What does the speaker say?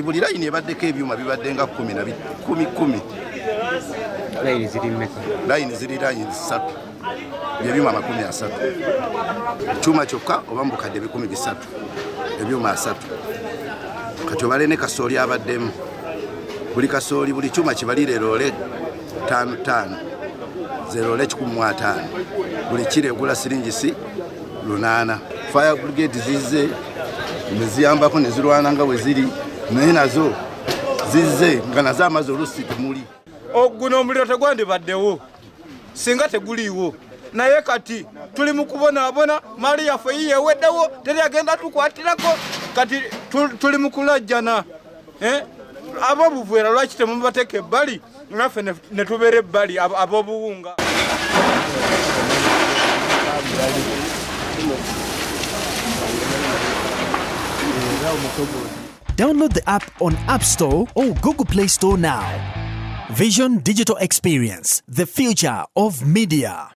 Buli layini ebaddeko ebyuma bibadde nga 10. Layini ziri mmeka? Layini ziri layini 3. Ebyuma 30. Kyuma kyokka oba mu bukadde 300. Ebyuma 3. Kati obale ne kasooli abaddemu. Buli kasooli buli kyuma kibalire loole 5. Loole 15. Buli kire egula siringisi 8. Fire brigade zizze neziyambako nezirwana nga bwe ziri naye nazo zizze nga nazo amaze olusi temuli. Guno omuliro tegwandibaddewo singa teguliiwo, naye kati tuli mu kubonaabona maali yaffe yiyeweddewo teri agenda tukwatirako, kati tuli mu kulajjana. Ab'obuveera lwaki temubateeka ebbali naffe ne tubeera ebbali ab'obuwunga? Download the app on App Store or Google Play Store now. Vision Digital Experience, the future of media.